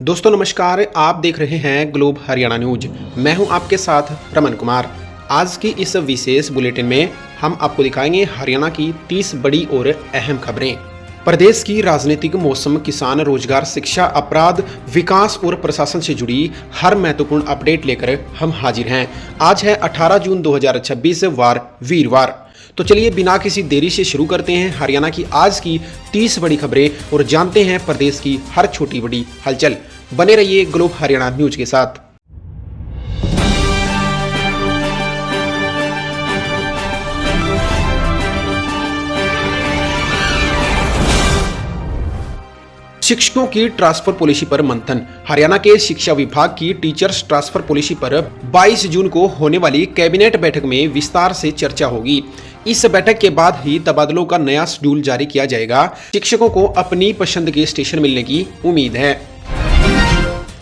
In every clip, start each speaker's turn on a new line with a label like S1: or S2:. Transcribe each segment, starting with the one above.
S1: दोस्तों नमस्कार, आप देख रहे हैं ग्लोब हरियाणा न्यूज। मैं हूं आपके साथ रमन कुमार। आज की इस विशेष बुलेटिन में हम आपको दिखाएंगे हरियाणा की 30 बड़ी और अहम खबरें। प्रदेश की राजनीतिक, मौसम, किसान, रोजगार, शिक्षा, अपराध, विकास और प्रशासन से जुड़ी हर महत्वपूर्ण अपडेट लेकर हम हाजिर हैं। आज है 18 जून 2026 वार वीरवार। तो चलिए बिना किसी देरी से शुरू करते हैं हरियाणा की आज की 30 बड़ी खबरें और जानते हैं प्रदेश की हर छोटी बड़ी हलचल। बने रहिए ग्लोब हरियाणा न्यूज के साथ। शिक्षकों की ट्रांसफर पॉलिसी पर मंथन। हरियाणा के शिक्षा विभाग की टीचर्स ट्रांसफर पॉलिसी पर 22 जून को होने वाली कैबिनेट बैठक में विस्तार से चर्चा होगी। इस बैठक के बाद ही तबादलों का नया शेड्यूल जारी किया जाएगा। शिक्षकों को अपनी पसंद के स्टेशन मिलने की उम्मीद है।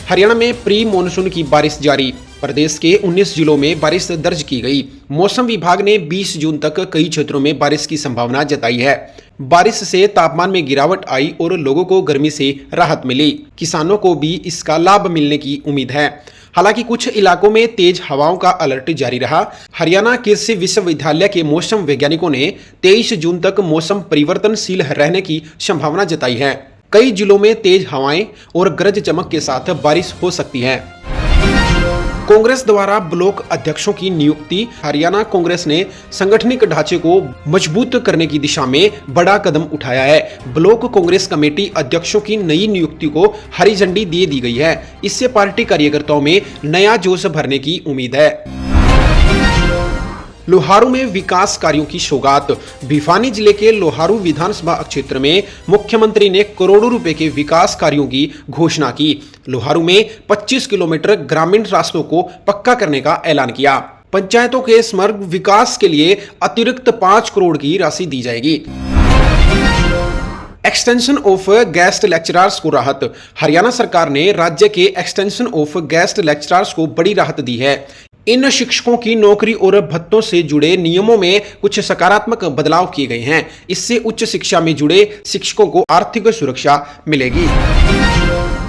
S1: हरियाणा में प्री मॉनसून की बारिश जारी। प्रदेश के 19 जिलों में बारिश दर्ज की गई। मौसम विभाग ने 20 जून तक कई क्षेत्रों में बारिश की संभावना जताई है। बारिश से तापमान में गिरावट आई और लोगों को गर्मी से राहत मिली। किसानों को भी इसका लाभ मिलने की उम्मीद है। हालांकि कुछ इलाकों में तेज हवाओं का अलर्ट जारी रहा। हरियाणा कृषि विश्वविद्यालय के मौसम वैज्ञानिकों ने 23 जून तक मौसम परिवर्तनशील रहने की संभावना जताई है। कई जिलों में तेज हवाएं और गरज चमक के साथ बारिश हो सकती है। कांग्रेस द्वारा ब्लॉक अध्यक्षों की नियुक्ति। हरियाणा कांग्रेस ने सांगठनिक ढांचे को मजबूत करने की दिशा में बड़ा कदम उठाया है। ब्लॉक कांग्रेस कमेटी अध्यक्षों की नई नियुक्ति को हरी झंडी दे दी गई है। इससे पार्टी कार्यकर्ताओं में नया जोश भरने की उम्मीद है। लोहारू में विकास कार्यों की सौगात। भिवानी जिले के लोहारू विधानसभा क्षेत्र में मुख्यमंत्री ने करोड़ों रुपए के विकास कार्यों की घोषणा की। लोहारू में 25 किलोमीटर ग्रामीण रास्तों को पक्का करने का ऐलान किया। पंचायतों के समग्र विकास के लिए अतिरिक्त 5 करोड़ की राशि दी जाएगी। एक्सटेंशन ऑफ गेस्ट लेक्चरर्स को राहत। हरियाणा सरकार ने राज्य के एक्सटेंशन ऑफ गेस्ट लेक्चरर्स को बड़ी राहत दी है। इन शिक्षकों की नौकरी और भत्तों से जुड़े नियमों में कुछ सकारात्मक बदलाव किए गए हैं। इससे उच्च शिक्षा में जुड़े शिक्षकों को आर्थिक सुरक्षा मिलेगी।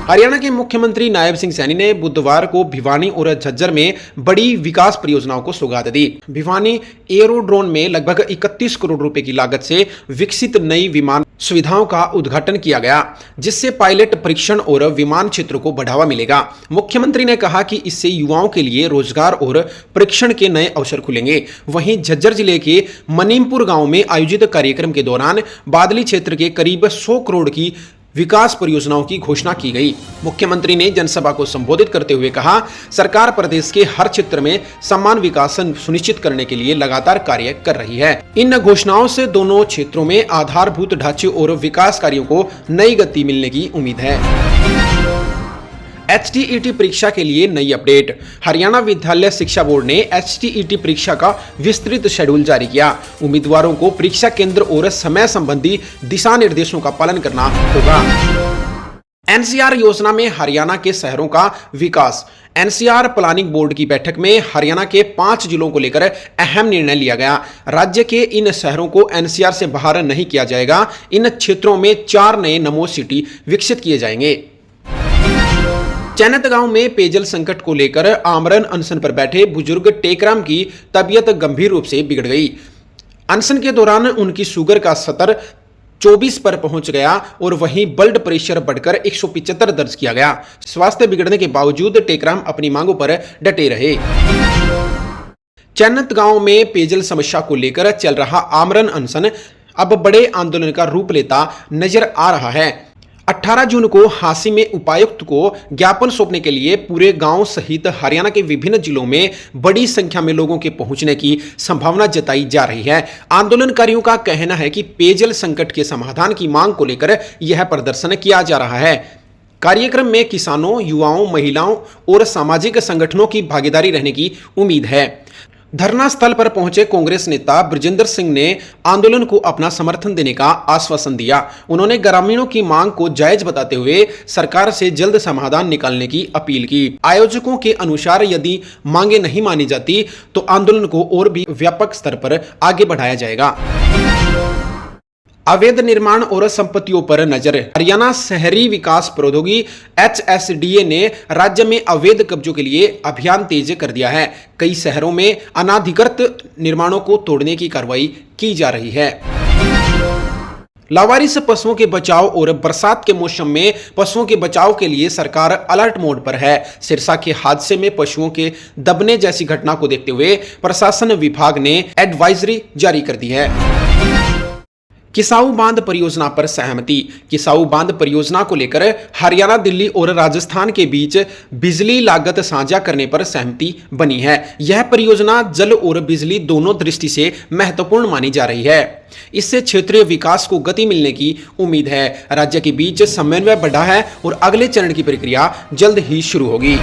S1: हरियाणा के मुख्यमंत्री नायब सिंह सैनी ने बुधवार को भिवानी और झज्जर में बड़ी विकास परियोजनाओं को सौगात दी। भिवानी एरोड्रोम में लगभग 31 करोड़ रुपए की लागत से विकसित नई विमान सुविधाओं का उद्घाटन किया गया, जिससे पायलट परीक्षण और विमान क्षेत्र को बढ़ावा मिलेगा। मुख्यमंत्री ने कहा कि इससे युवाओं के लिए रोजगार और परीक्षण के नए अवसर खुलेंगे। वहीं झज्जर जिले के मनीमपुर गांव में आयोजित कार्यक्रम के दौरान बादली क्षेत्र के करीब 100 करोड़ की विकास परियोजनाओं की घोषणा की गई। मुख्यमंत्री ने जनसभा को संबोधित करते हुए कहा, सरकार प्रदेश के हर क्षेत्र में समान विकास सुनिश्चित करने के लिए लगातार कार्य कर रही है। इन घोषणाओं से दोनों क्षेत्रों में आधारभूत ढांचे और विकास कार्यों को नई गति मिलने की उम्मीद है। HTET परीक्षा के लिए नई अपडेट। हरियाणा विद्यालय शिक्षा बोर्ड ने HTET परीक्षा का विस्तृत शेड्यूल जारी किया। उम्मीदवारों को परीक्षा केंद्र और समय संबंधी दिशा निर्देशों का पालन करना होगा। NCR योजना में हरियाणा के शहरों का विकास। NCR प्लानिंग बोर्ड की बैठक में हरियाणा के 5 जिलों को लेकर अहम निर्णय लिया गया। राज्य के इन शहरों को NCR से बाहर नहीं किया जाएगा। इन क्षेत्रों में 4 नए नमो सिटी विकसित किए जाएंगे। चैनत गांव में पेयजल संकट को लेकर आमरण अनशन पर बैठे बुजुर्ग टेकराम की तबीयत गंभीर रूप से बिगड़ गई। अनशन के दौरान उनकी शुगर का स्तर 24 पर पहुंच गया और वहीं ब्लड प्रेशर बढ़कर 175 दर्ज किया गया। स्वास्थ्य बिगड़ने के बावजूद टेकराम अपनी मांगों पर डटे रहे। चैनत गांव में पेयजल समस्या को लेकर चल रहा आमरण अनशन अब बड़े आंदोलन का रूप लेता नजर आ रहा है। 18 जून को हांसी में उपायुक्त को ज्ञापन सौंपने के लिए पूरे गांव सहित हरियाणा के विभिन्न जिलों में बड़ी संख्या में लोगों के पहुंचने की संभावना जताई जा रही है। आंदोलनकारियों का कहना है कि पेयजल संकट के समाधान की मांग को लेकर यह प्रदर्शन किया जा रहा है। कार्यक्रम में किसानों, युवाओं, महिलाओं और सामाजिक संगठनों की भागीदारी रहने की उम्मीद है। धरना स्थल पर पहुंचे कांग्रेस नेता ब्रजेंद्र सिंह ने आंदोलन को अपना समर्थन देने का आश्वासन दिया। उन्होंने ग्रामीणों की मांग को जायज बताते हुए सरकार से जल्द समाधान निकालने की अपील की। आयोजकों के अनुसार यदि मांगे नहीं मानी जाती तो आंदोलन को और भी व्यापक स्तर पर आगे बढ़ाया जाएगा। अवैध निर्माण और संपत्तियों पर नजर। हरियाणा शहरी विकास प्रौद्योगिकी HSDA ने राज्य में अवैध कब्जों के लिए अभियान तेज कर दिया है। कई शहरों में अनाधिकृत निर्माणों को तोड़ने की कार्रवाई की जा रही है। लावारिस पशुओं के बचाव और बरसात के मौसम में पशुओं के बचाव के लिए सरकार अलर्ट मोड पर है। सिरसा के हादसे में पशुओं के दबने जैसी घटना को देखते हुए प्रशासन विभाग ने एडवाइजरी जारी कर दी है। किसाऊ बांध परियोजना पर सहमति। किसाऊ बांध परियोजना को लेकर हरियाणा, दिल्ली और राजस्थान के बीच बिजली लागत साझा करने पर सहमति बनी है। यह परियोजना जल और बिजली दोनों दृष्टि से महत्वपूर्ण मानी जा रही है। इससे क्षेत्रीय विकास को गति मिलने की उम्मीद है। राज्य के बीच समन्वय बढ़ा है और अगले चरण की प्रक्रिया जल्द ही शुरू होगी।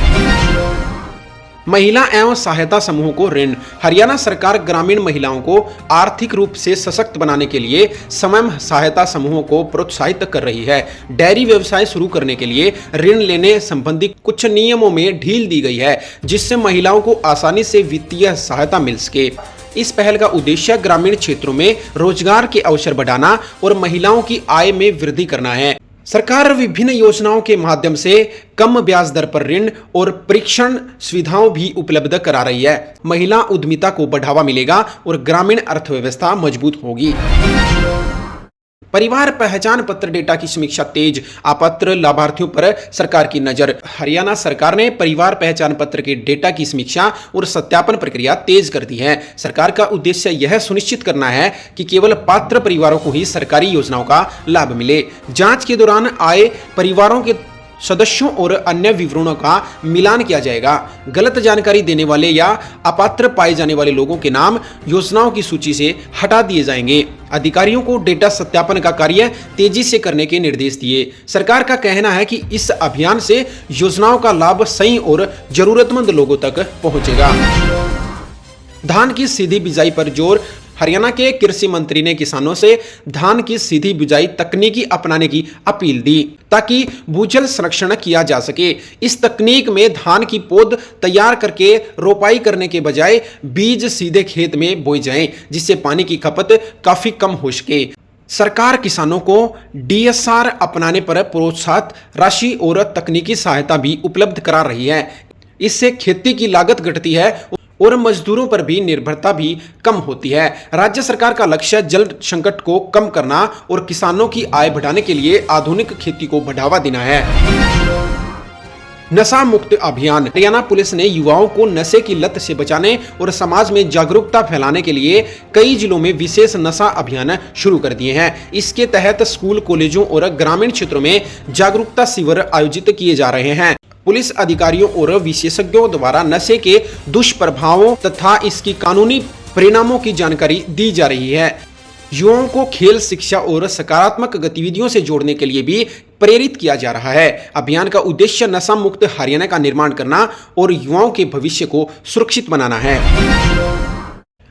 S1: महिला एवं सहायता समूह को ऋण। हरियाणा सरकार ग्रामीण महिलाओं को आर्थिक रूप से सशक्त बनाने के लिए स्वयं सहायता समूहों को प्रोत्साहित कर रही है। डेयरी व्यवसाय शुरू करने के लिए ऋण लेने संबंधी कुछ नियमों में ढील दी गई है, जिससे महिलाओं को आसानी से वित्तीय सहायता मिल सके। इस पहल का उद्देश्य ग्रामीण क्षेत्रों में रोजगार के अवसर बढ़ाना और महिलाओं की आय में वृद्धि करना है। सरकार विभिन्न योजनाओं के माध्यम से कम ब्याज दर पर ऋण और परीक्षण सुविधाओं भी उपलब्ध करा रही है। महिला उद्यमिता को बढ़ावा मिलेगा और ग्रामीण अर्थव्यवस्था मजबूत होगी। परिवार पहचान पत्र डेटा की समीक्षा तेज। अपात्र लाभार्थियों पर सरकार की नजर। हरियाणा सरकार ने परिवार पहचान पत्र के डेटा की समीक्षा और सत्यापन प्रक्रिया तेज कर दी है। सरकार का उद्देश्य यह सुनिश्चित करना है कि केवल पात्र परिवारों को ही सरकारी योजनाओं का लाभ मिले। जांच के दौरान आए परिवारों के सदस्यों और अन्य विवरणों का मिलान किया जाएगा। गलत जानकारी देने वाले या अपात्र पाए जाने वाले लोगों के नाम योजनाओं की सूची से हटा दिए जाएंगे। अधिकारियों को डेटा सत्यापन का कार्य तेजी से करने के निर्देश दिए। सरकार का कहना है कि इस अभियान से योजनाओं का लाभ सही और जरूरतमंद लोगों तक पहुंचेगा। धान की सीधी बिजाई पर जोर। हरियाणा के कृषि मंत्री ने किसानों से धान की सीधी बिजाई तकनीकी अपनाने की अपील दी, ताकि भूजल संरक्षण किया जा सके। इस तकनीक में धान की पौध तैयार करके रोपाई करने के बजाय बीज सीधे खेत में बोए जाएं, जिससे पानी की खपत काफी कम हो सके। सरकार किसानों को DSR अपनाने पर प्रोत्साहन राशि और तकनीकी सहायता भी उपलब्ध करा रही है। इससे खेती की लागत घटती है और मजदूरों पर भी निर्भरता भी कम होती है। राज्य सरकार का लक्ष्य जल संकट को कम करना और किसानों की आय बढ़ाने के लिए आधुनिक खेती को बढ़ावा देना है। नशा मुक्त अभियान। हरियाणा पुलिस ने युवाओं को नशे की लत से बचाने और समाज में जागरूकता फैलाने के लिए कई जिलों में विशेष नशा अभियान शुरू कर दिए हैं। इसके तहत स्कूल, कॉलेजों और ग्रामीण क्षेत्रों में जागरूकता शिविर आयोजित किए जा रहे हैं। पुलिस अधिकारियों और विशेषज्ञों द्वारा नशे के दुष्प्रभावों तथा इसकी कानूनी परिणामों की जानकारी दी जा रही है। युवाओं को खेल, शिक्षा और सकारात्मक गतिविधियों से जोड़ने के लिए भी प्रेरित किया जा रहा है। अभियान का उद्देश्य नशा मुक्त हरियाणा का निर्माण करना और युवाओं के भविष्य को सुरक्षित बनाना है।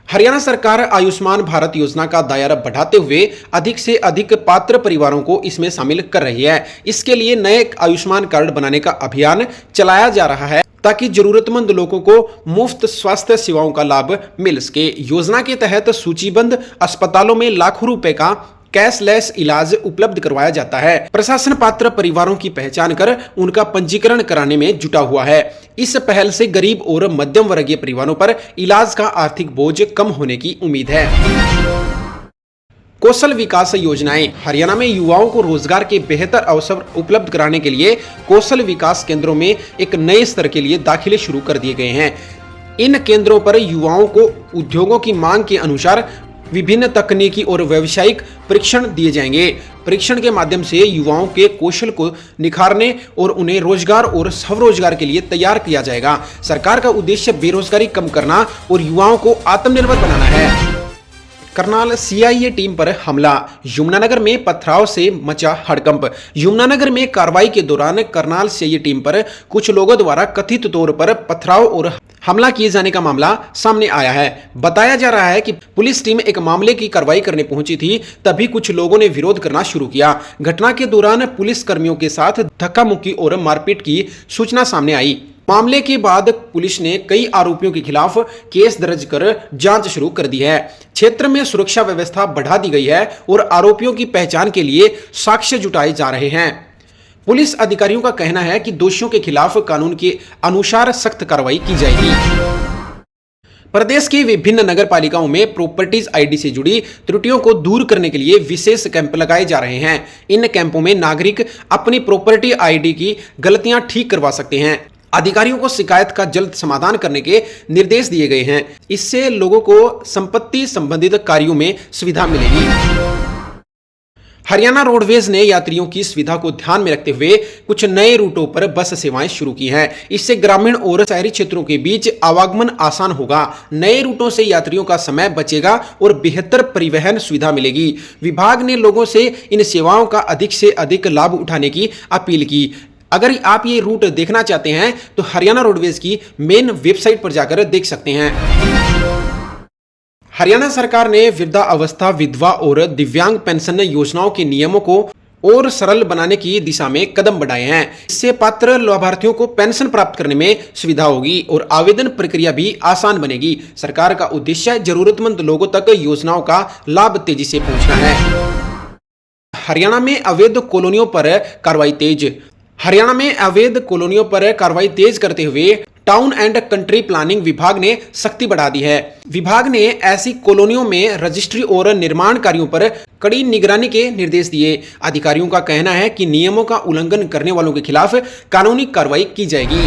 S1: हरियाणा सरकार आयुष्मान भारत योजना का दायरा बढ़ाते हुए अधिक से अधिक पात्र परिवारों को इसमें शामिल कर रही है। इसके लिए नए आयुष्मान कार्ड बनाने का अभियान चलाया जा रहा है, ताकि जरूरतमंद लोगों को मुफ्त स्वास्थ्य सेवाओं का लाभ मिल सके। योजना के तहत सूचीबद्ध अस्पतालों में लाखों रुपए का कैशलेस इलाज उपलब्ध करवाया जाता है। प्रशासन पात्र परिवारों की पहचान कर उनका पंजीकरण कराने में जुटा हुआ है। इस पहल से गरीब और मध्यम वर्गीय परिवारों पर इलाज का आर्थिक बोझ कम होने की उम्मीद है। कौशल विकास योजनाएं। हरियाणा में युवाओं को रोजगार के बेहतर अवसर उपलब्ध कराने के लिए कौशल विकास केंद्रों में एक नए स्तर के लिए दाखिले शुरू कर दिए गए हैं। इन केंद्रों पर युवाओं को उद्योगों की मांग के अनुसार विभिन्न तकनीकी और व्यावसायिक प्रशिक्षण दिए जाएंगे। प्रशिक्षण के माध्यम से युवाओं के कौशल को निखारने और उन्हें रोजगार और स्वरोजगार के लिए तैयार किया जाएगा। सरकार का उद्देश्य बेरोजगारी कम करना और युवाओं को आत्मनिर्भर बनाना है। करनाल CIA टीम पर हमला। यमुनानगर में पथराव से मचा हड़कंप। यमुनानगर में कार्रवाई के दौरान करनाल CIA टीम पर कुछ लोगों द्वारा कथित तौर पर पथराव और हमला किए जाने का मामला सामने आया है। बताया जा रहा है कि पुलिस टीम एक मामले की कार्रवाई करने पहुंची थी, तभी कुछ लोगों ने विरोध करना शुरू किया। घटना के दौरान पुलिस कर्मियों के साथ धक्का मुक्की और मारपीट की सूचना सामने आई। मामले के बाद पुलिस ने कई आरोपियों के खिलाफ केस दर्ज कर जांच शुरू कर दी है। क्षेत्र में सुरक्षा व्यवस्था बढ़ा दी गई है और आरोपियों की पहचान के लिए साक्ष्य जुटाए जा रहे हैं। पुलिस अधिकारियों का कहना है कि दोषियों के खिलाफ कानून के अनुसार सख्त कार्रवाई की जाएगी। प्रदेश की विभिन्न नगर पालिकाओं में प्रॉपर्टीज आईडी से जुड़ी त्रुटियों को दूर करने के लिए विशेष कैंप लगाए जा रहे हैं। इन कैंपों में नागरिक अपनी प्रॉपर्टी आईडी की गलतियां ठीक करवा सकते हैं। अधिकारियों को शिकायत का जल्द समाधान करने के निर्देश दिए गए हैं। इससे लोगों को संपत्ति संबंधित कार्यों में सुविधा मिलेगी। हरियाणा रोडवेज ने यात्रियों की सुविधा को ध्यान में रखते हुए कुछ नए रूटों पर बस सेवाएं शुरू की हैं। इससे ग्रामीण और शहरी क्षेत्रों के बीच आवागमन आसान होगा। नए रूटों से यात्रियों का समय बचेगा और बेहतर परिवहन सुविधा मिलेगी। विभाग ने लोगों से इन सेवाओं का अधिक से अधिक लाभ उठाने की अपील की। अगर आप ये रूट देखना चाहते हैं तो हरियाणा रोडवेज की मेन वेबसाइट पर जाकर देख सकते हैं। हरियाणा सरकार ने वृद्धावस्था, विधवा और दिव्यांग पेंशन योजनाओं के नियमों को और सरल बनाने की दिशा में कदम बढ़ाए हैं। इससे पात्र लाभार्थियों को पेंशन प्राप्त करने में सुविधा होगी और आवेदन प्रक्रिया भी आसान बनेगी। सरकार का उद्देश्य जरूरतमंद लोगों तक योजनाओं का लाभ तेजी से पहुंचना है। हरियाणा में अवैध कॉलोनियों पर कार्रवाई तेज। हरियाणा में अवैध कॉलोनियों पर कार्रवाई तेज करते हुए टाउन एंड कंट्री प्लानिंग विभाग ने सख्ती बढ़ा दी है। विभाग ने ऐसी कॉलोनियों में रजिस्ट्री और निर्माण कार्यों पर कड़ी निगरानी के निर्देश दिए। अधिकारियों का कहना है कि नियमों का उल्लंघन करने वालों के खिलाफ कानूनी कार्रवाई की जाएगी।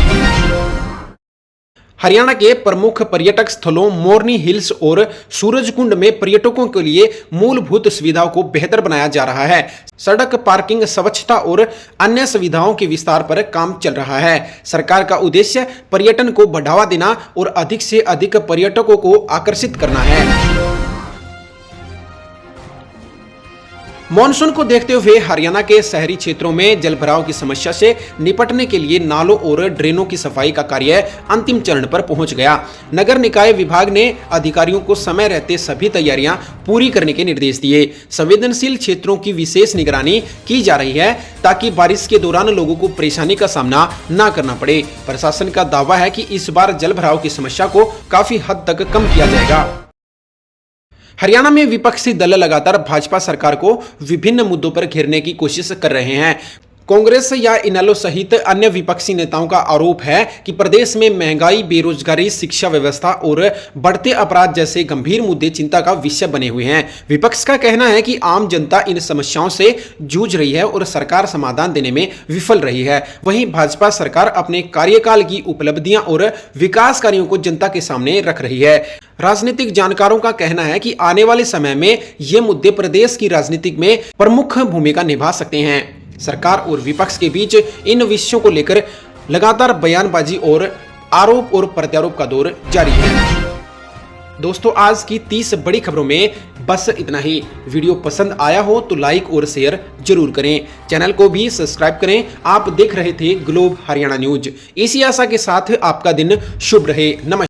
S1: हरियाणा के प्रमुख पर्यटक स्थलों मोरनी हिल्स और सूरजकुंड में पर्यटकों के लिए मूलभूत सुविधाओं को बेहतर बनाया जा रहा है। सड़क, पार्किंग, स्वच्छता और अन्य सुविधाओं के विस्तार पर काम चल रहा है। सरकार का उद्देश्य पर्यटन को बढ़ावा देना और अधिक से अधिक पर्यटकों को आकर्षित करना है। मॉनसून को देखते हुए हरियाणा के शहरी क्षेत्रों में जलभराव की समस्या से निपटने के लिए नालों और ड्रेनों की सफाई का कार्य अंतिम चरण पर पहुंच गया। नगर निकाय विभाग ने अधिकारियों को समय रहते सभी तैयारियां पूरी करने के निर्देश दिए। संवेदनशील क्षेत्रों की विशेष निगरानी की जा रही है ताकि बारिश के दौरान लोगों को परेशानी का सामना न करना पड़े। प्रशासन का दावा है कि इस बार जलभराव की समस्या को काफी हद तक कम किया जाएगा। हरियाणा में विपक्षी दल लगातार भाजपा सरकार को विभिन्न मुद्दों पर घेरने की कोशिश कर रहे हैं। कांग्रेस या इनेलो सहित अन्य विपक्षी नेताओं का आरोप है कि प्रदेश में महंगाई, बेरोजगारी, शिक्षा व्यवस्था और बढ़ते अपराध जैसे गंभीर मुद्दे चिंता का विषय बने हुए हैं। विपक्ष का कहना है कि आम जनता इन समस्याओं से जूझ रही है और सरकार समाधान देने में विफल रही है। वहीं भाजपा सरकार अपने कार्यकाल की उपलब्धियां और विकास कार्यों को जनता के सामने रख रही है। राजनीतिक जानकारों का कहना है कि आने वाले समय में ये मुद्दे प्रदेश की राजनीति में प्रमुख भूमिका निभा सकते हैं। सरकार और विपक्ष के बीच इन विषयों को लेकर लगातार बयानबाजी और आरोप और प्रत्यारोप का दौर जारी है। दोस्तों, आज की 30 बड़ी खबरों में बस इतना ही। वीडियो पसंद आया हो तो लाइक और शेयर जरूर करें। चैनल को भी सब्सक्राइब करें। आप देख रहे थे ग्लोब हरियाणा न्यूज। इसी आशा के साथ आपका दिन शुभ रहे। नमस्कार।